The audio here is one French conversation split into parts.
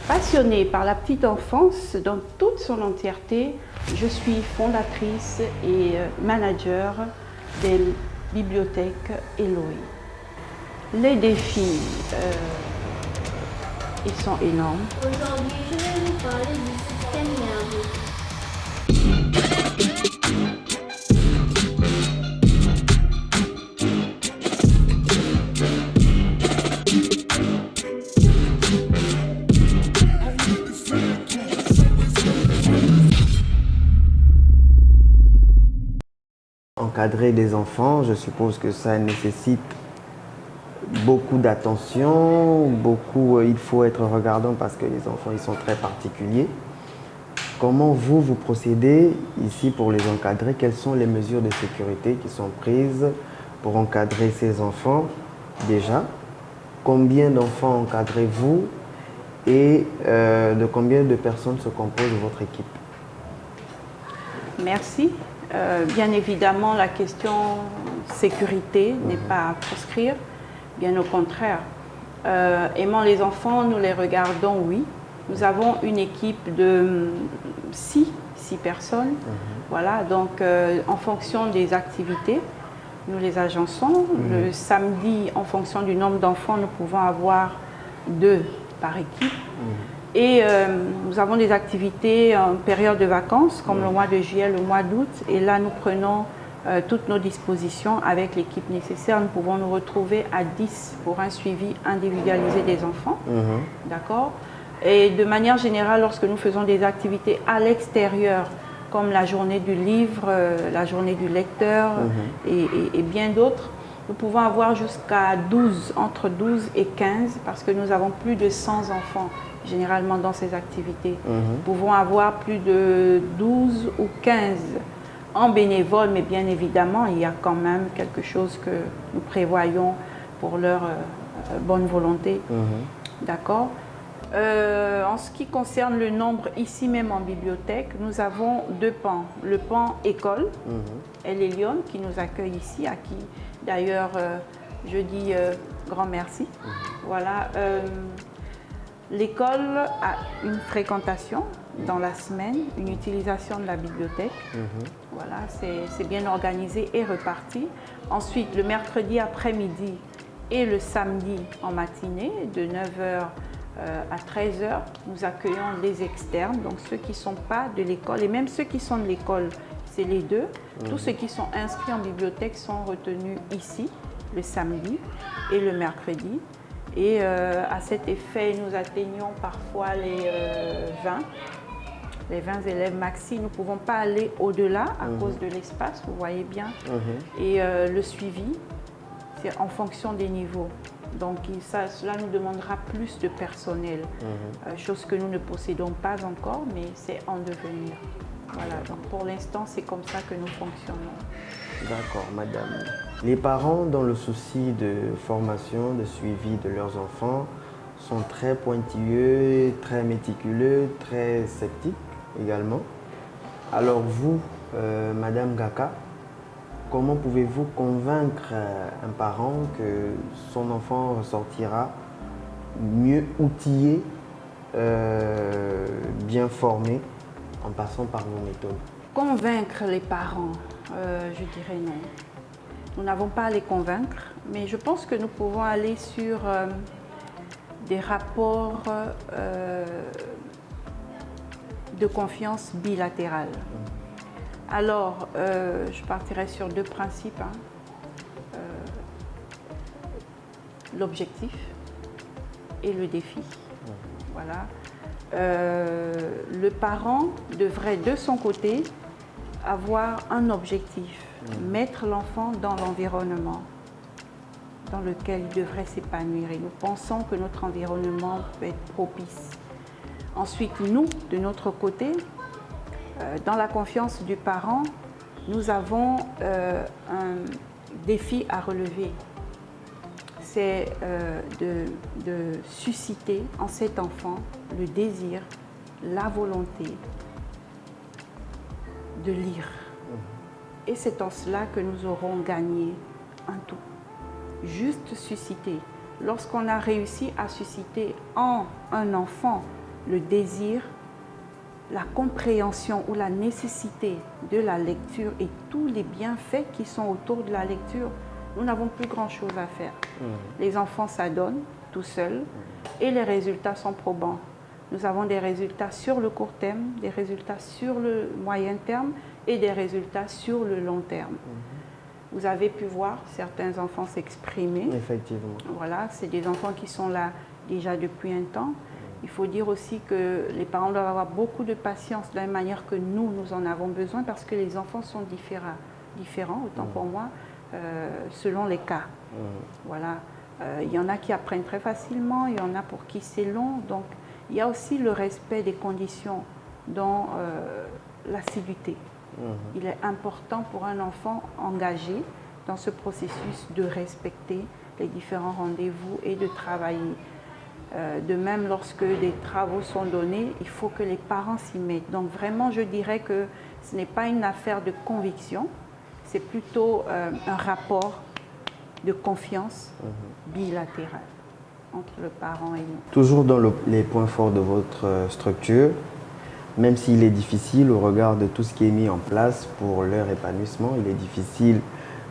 Passionnée par la petite enfance dans toute son entièreté, je suis fondatrice et manager des bibliothèques Eloé. Les défis, ils sont énormes. Aujourd'hui, je vais vous parler du système nerveux. Encadrer des enfants, je suppose que ça nécessite beaucoup d'attention, il faut être regardant parce que les enfants ils sont très particuliers. Comment vous procédez ici pour les encadrer? Quelles sont les mesures de sécurité qui sont prises pour encadrer ces enfants déjà? Combien d'enfants encadrez-vous et de combien de personnes se compose votre équipe? Merci. Bien évidemment, la question sécurité n'est pas à proscrire, bien au contraire. Aimant les enfants, nous les regardons, oui. Nous avons une équipe de six personnes. Voilà, donc en fonction des activités, nous les agençons. Le samedi, en fonction du nombre d'enfants, nous pouvons avoir 2 par équipe. Et nous avons des activités en période de vacances, comme le mois de juillet, le mois d'août. Et là, nous prenons toutes nos dispositions avec l'équipe nécessaire. Nous pouvons nous retrouver à 10 pour un suivi individualisé des enfants. D'accord? Et de manière générale, lorsque nous faisons des activités à l'extérieur, comme la journée du livre, la journée du lecteur et bien d'autres, nous pouvons avoir jusqu'à 12, entre 12 et 15, parce que nous avons plus de 100 enfants généralement dans ces activités. Nous pouvons avoir plus de 12 ou 15 en bénévole, mais bien évidemment, il y a quand même quelque chose que nous prévoyons pour leur bonne volonté. D'accord? En ce qui concerne le nombre, ici même en bibliothèque, nous avons 2 pans. Le pan école, Elle et Lyon, qui nous accueille ici, à qui d'ailleurs je dis grand merci. Voilà. L'école a une fréquentation dans la semaine, une utilisation de la bibliothèque. Voilà, c'est bien organisé et reparti. Ensuite, le mercredi après-midi et le samedi en matinée, de 9h à 13h, nous accueillons les externes, donc ceux qui ne sont pas de l'école, et même ceux qui sont de l'école, c'est les deux. Tous ceux qui sont inscrits en bibliothèque sont retenus ici, le samedi et le mercredi. Et à cet effet, nous atteignons parfois les 20 élèves maxi. Nous ne pouvons pas aller au-delà à cause de l'espace, vous voyez bien. Et le suivi, c'est en fonction des niveaux. Donc cela nous demandera plus de personnel, chose que nous ne possédons pas encore, mais c'est en devenir. Voilà, donc pour l'instant, c'est comme ça que nous fonctionnons. D'accord, madame. Les parents, dans le souci de formation, de suivi de leurs enfants, sont très pointilleux, très méticuleux, très sceptiques également. Alors vous, madame Gaka, comment pouvez-vous convaincre un parent que son enfant ressortira mieux outillé, bien formé, en passant par vos méthodes? Convaincre les parents, je dirais non. Nous n'avons pas à les convaincre, mais je pense que nous pouvons aller sur des rapports de confiance bilatérale. Alors, je partirai sur 2 principes. L'objectif et le défi. Voilà. Le parent devrait de son côté avoir un objectif, mettre l'enfant dans l'environnement dans lequel il devrait s'épanouir. Et nous pensons que notre environnement peut être propice. Ensuite, nous, de notre côté, dans la confiance du parent, nous avons un défi à relever. C'est de susciter en cet enfant le désir, la volonté de lire. Et c'est en cela que nous aurons gagné un tout. Juste susciter. Lorsqu'on a réussi à susciter en un enfant le désir, la compréhension ou la nécessité de la lecture et tous les bienfaits qui sont autour de la lecture, nous n'avons plus grand-chose à faire. Les enfants s'adonnent tout seuls et les résultats sont probants. Nous avons des résultats sur le court terme, des résultats sur le moyen terme et des résultats sur le long terme. Vous avez pu voir certains enfants s'exprimer. Effectivement. Voilà, c'est des enfants qui sont là déjà depuis un temps. Il faut dire aussi que les parents doivent avoir beaucoup de patience de la même manière que nous en avons besoin parce que les enfants sont différents autant pour moi, selon les cas. Voilà. Il y en a qui apprennent très facilement, il y en a pour qui c'est long. Donc, il y a aussi le respect des conditions dans l'assiduité. Il est important pour un enfant engagé dans ce processus de respecter les différents rendez-vous et de travailler. De même, lorsque des travaux sont donnés, il faut que les parents s'y mettent. Donc vraiment, je dirais que ce n'est pas une affaire de conviction, c'est plutôt un rapport de confiance bilatérale entre le parent et nous. Toujours dans les points forts de votre structure, même s'il est difficile au regard de tout ce qui est mis en place pour leur épanouissement, il est difficile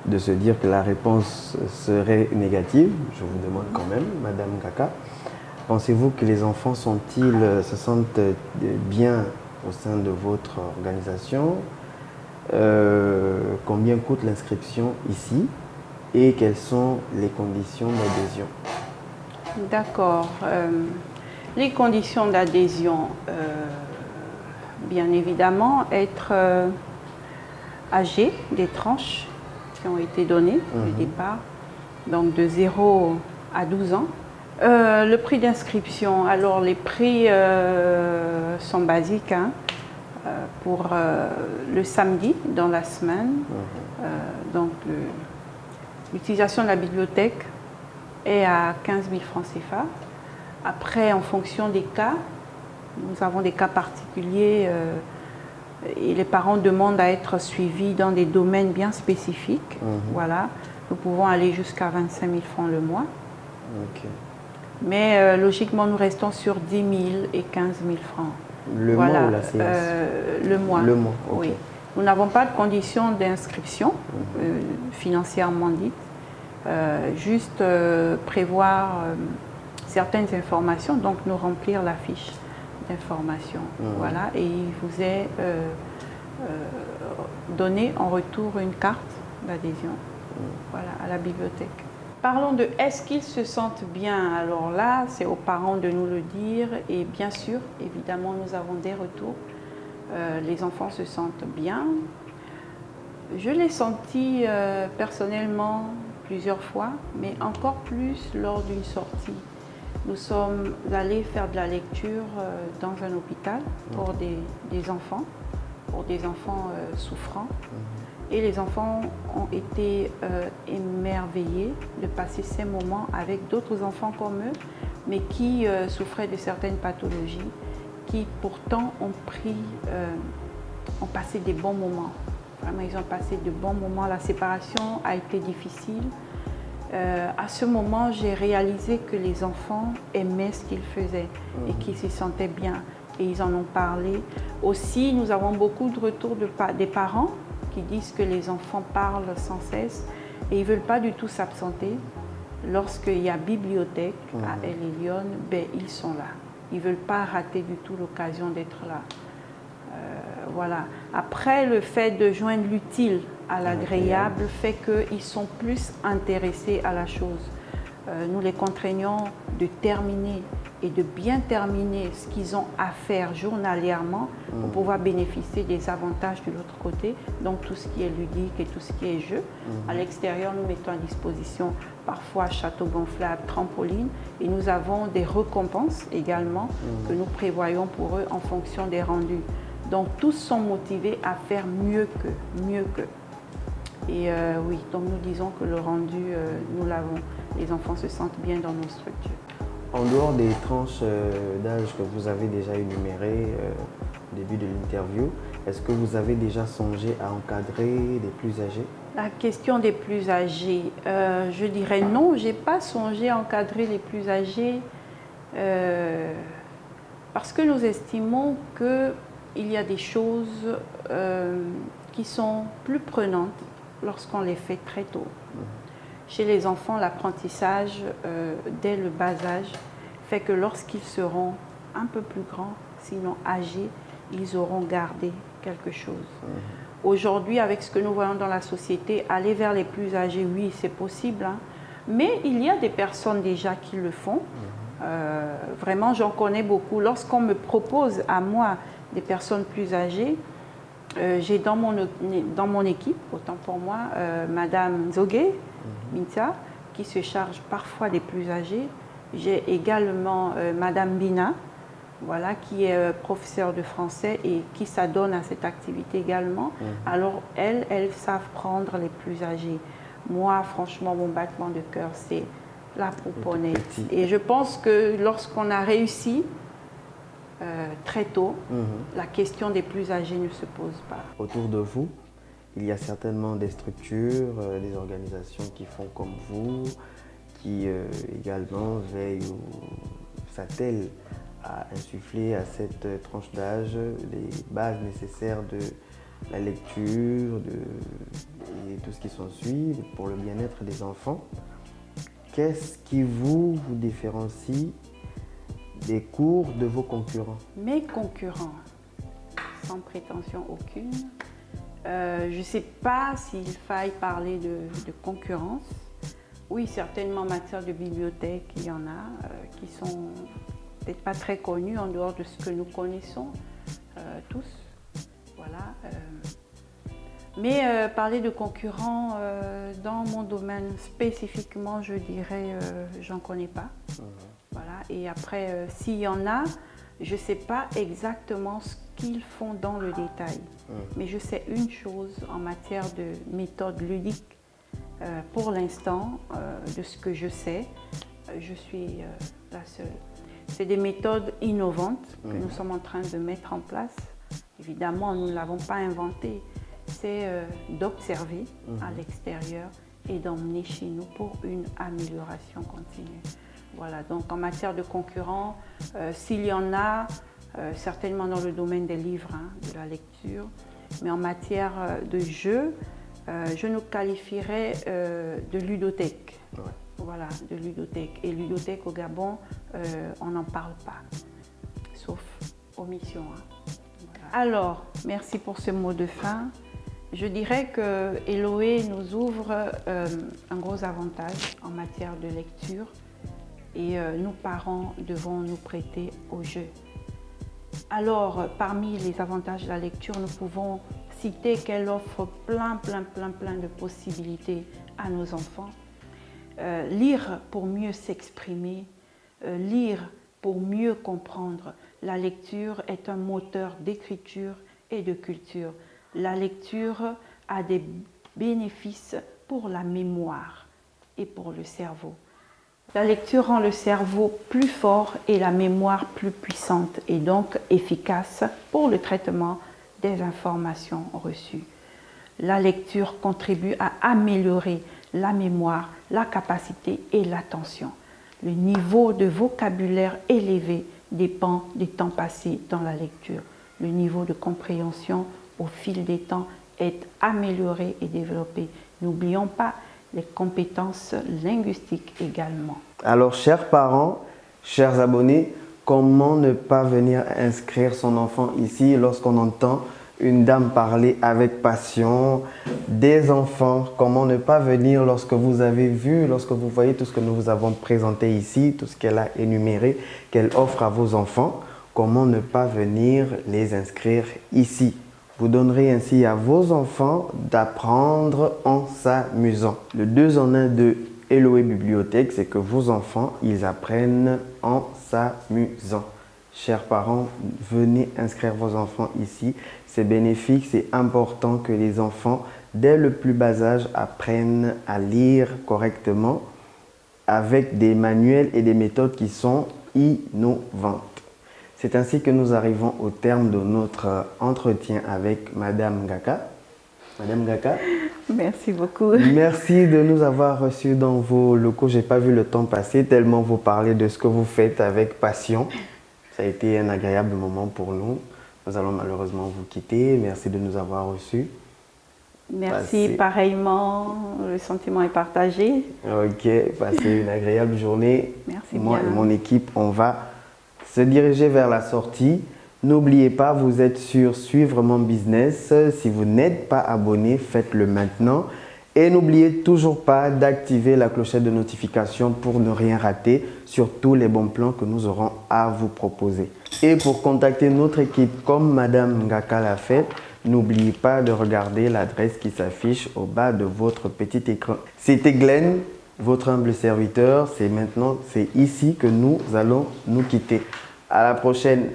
de se dire que la réponse serait négative. Je vous demande quand même, Madame Kaka, pensez-vous que les enfants se sentent bien au sein de votre organisation? Combien coûte l'inscription ici? Et quelles sont les conditions d'adhésion? D'accord. Les conditions d'adhésion, bien évidemment, être âgé des tranches qui ont été données au départ, donc de 0 à 12 ans. Le prix d'inscription, alors les prix sont basiques pour le samedi dans la semaine. Donc l'utilisation de la bibliothèque est à 15 000 francs CFA. Après, en fonction des cas, nous avons des cas particuliers et les parents demandent à être suivis dans des domaines bien spécifiques. Voilà, nous pouvons aller jusqu'à 25 000 francs le mois. Mais logiquement, nous restons sur 10 000 et 15 000 francs. Le mois ou la séance? Le mois. Le mois, oui. Nous n'avons pas de conditions d'inscription financièrement dites. Juste prévoir certaines informations, donc nous remplir la fiche d'information. Voilà, et il vous est donné en retour une carte d'adhésion voilà, à la bibliothèque. Parlons de est-ce qu'ils se sentent bien? Alors là, c'est aux parents de nous le dire et bien sûr, évidemment, nous avons des retours. Les enfants se sentent bien. Je l'ai senti personnellement plusieurs fois, mais encore plus lors d'une sortie. Nous sommes allés faire de la lecture dans un hôpital pour des enfants souffrants. Et les enfants ont été émerveillés de passer ces moments avec d'autres enfants comme eux, mais qui souffraient de certaines pathologies, qui pourtant ont passé des bons moments. Vraiment, ils ont passé de bons moments. La séparation a été difficile. À ce moment, j'ai réalisé que les enfants aimaient ce qu'ils faisaient et qu'ils s'y sentaient bien. Et ils en ont parlé. Aussi, nous avons beaucoup de retours des parents qui disent que les enfants parlent sans cesse et ils ne veulent pas du tout s'absenter. Lorsqu'il y a bibliothèque à El Elyon, ben, ils sont là. Ils ne veulent pas rater du tout l'occasion d'être là. Voilà. Après, le fait de joindre l'utile à l'agréable fait qu'ils sont plus intéressés à la chose. Nous les contraignons de terminer et de bien terminer ce qu'ils ont à faire journalièrement pour pouvoir bénéficier des avantages de l'autre côté, donc tout ce qui est ludique et tout ce qui est jeu. À l'extérieur, nous mettons à disposition parfois château gonflable, trampoline, et nous avons des récompenses également que nous prévoyons pour eux en fonction des rendus. Donc tous sont motivés à faire mieux que. Et oui, donc nous disons que le rendu, nous l'avons. Les enfants se sentent bien dans nos structures. En dehors des tranches d'âge que vous avez déjà énumérées au début de l'interview, est-ce que vous avez déjà songé à encadrer des plus âgés? La question des plus âgés, je dirais non, je n'ai pas songé à encadrer les plus âgés. Parce que nous estimons qu'il y a des choses qui sont plus prenantes lorsqu'on les fait très tôt. Chez les enfants, l'apprentissage dès le bas âge fait que lorsqu'ils seront un peu plus grands, sinon âgés, ils auront gardé quelque chose. Aujourd'hui, avec ce que nous voyons dans la société, aller vers les plus âgés, oui, c'est possible, hein. Mais il y a des personnes déjà qui le font. Vraiment, j'en connais beaucoup. Lorsqu'on me propose à moi des personnes plus âgées, j'ai dans mon équipe, autant pour moi, Madame Nzogé, Minta, qui se charge parfois des plus âgés. J'ai également Madame Bina, voilà, qui est professeure de français et qui s'adonne à cette activité également. Alors, elles savent prendre les plus âgés. Moi, franchement, mon battement de cœur, c'est la pouponnette. Et je pense que lorsqu'on a réussi très tôt, la question des plus âgés ne se pose pas. Autour de vous, il y a certainement des structures, des organisations qui font comme vous, qui également veillent ou s'attellent à insuffler à cette tranche d'âge les bases nécessaires de la lecture et tout ce qui s'ensuit pour le bien-être des enfants. Qu'est-ce qui vous différencie des cours de vos concurrents? Mes concurrents, sans prétention aucune, je ne sais pas s'il faille parler de concurrence. Oui, certainement en matière de bibliothèque, il y en a qui sont peut-être pas très connus en dehors de ce que nous connaissons tous. Voilà. Mais parler de concurrents dans mon domaine spécifiquement, je dirais, j'en connais pas. Voilà. Et après, s'il y en a, je ne sais pas exactement ce qu'ils font dans le détail. Mais je sais une chose en matière de méthode ludique. Pour l'instant, de ce que je sais, je suis la seule. C'est des méthodes innovantes que nous sommes en train de mettre en place. Évidemment, nous ne l'avons pas inventé. C'est d'observer à l'extérieur et d'emmener chez nous pour une amélioration continue. Voilà, donc en matière de concurrents, s'il y en a, certainement dans le domaine des livres, hein, de la lecture, mais en matière de jeux, je nous qualifierais de ludothèque. Ouais. Voilà, de ludothèque. Et ludothèque au Gabon, on n'en parle pas, sauf omission. Hein. Voilà. Alors, merci pour ce mot de fin. Je dirais que Eloé nous ouvre un gros avantage en matière de lecture et nous, parents, devons nous prêter au jeu. Alors, parmi les avantages de la lecture, nous pouvons citer qu'elle offre plein de possibilités à nos enfants. Lire pour mieux s'exprimer, lire pour mieux comprendre. La lecture est un moteur d'écriture et de culture. La lecture a des bénéfices pour la mémoire et pour le cerveau. La lecture rend le cerveau plus fort et la mémoire plus puissante et donc efficace pour le traitement des informations reçues. La lecture contribue à améliorer la mémoire, la capacité et l'attention. Le niveau de vocabulaire élevé dépend des temps passés dans la lecture. Le niveau de compréhension au fil des temps est amélioré et développé. N'oublions pas les compétences linguistiques également. Alors, chers parents, chers abonnés, comment ne pas venir inscrire son enfant ici lorsqu'on entend une dame parler avec passion des enfants? Comment ne pas venir lorsque vous avez vu, lorsque vous voyez tout ce que nous vous avons présenté ici, tout ce qu'elle a énuméré, qu'elle offre à vos enfants? Comment ne pas venir les inscrire ici? Vous donnerez ainsi à vos enfants d'apprendre en s'amusant. Le 2 en 1 de Eloé Bibliothèque, c'est que vos enfants, ils apprennent en s'amusant. Chers parents, venez inscrire vos enfants ici. C'est bénéfique, c'est important que les enfants, dès le plus bas âge, apprennent à lire correctement avec des manuels et des méthodes qui sont innovantes. C'est ainsi que nous arrivons au terme de notre entretien avec Madame Ngaka. Madame Ngaka. Merci beaucoup. Merci de nous avoir reçus dans vos locaux. Je n'ai pas vu le temps passer tellement vous parlez de ce que vous faites avec passion. Ça a été un agréable moment pour nous. Nous allons malheureusement vous quitter. Merci de nous avoir reçus. Merci, pareillement. Le sentiment est partagé. Ok, passez une agréable journée. Merci Moi bien. et mon équipe, on va se diriger vers la sortie. N'oubliez pas, vous êtes sur Suivre mon business. Si vous n'êtes pas abonné, faites-le maintenant. Et n'oubliez toujours pas d'activer la clochette de notification pour ne rien rater sur tous les bons plans que nous aurons à vous proposer. Et pour contacter notre équipe comme Madame Ngaka l'a fait, n'oubliez pas de regarder l'adresse qui s'affiche au bas de votre petit écran. C'était Glenn, votre humble serviteur. C'est ici que nous allons nous quitter. À la prochaine.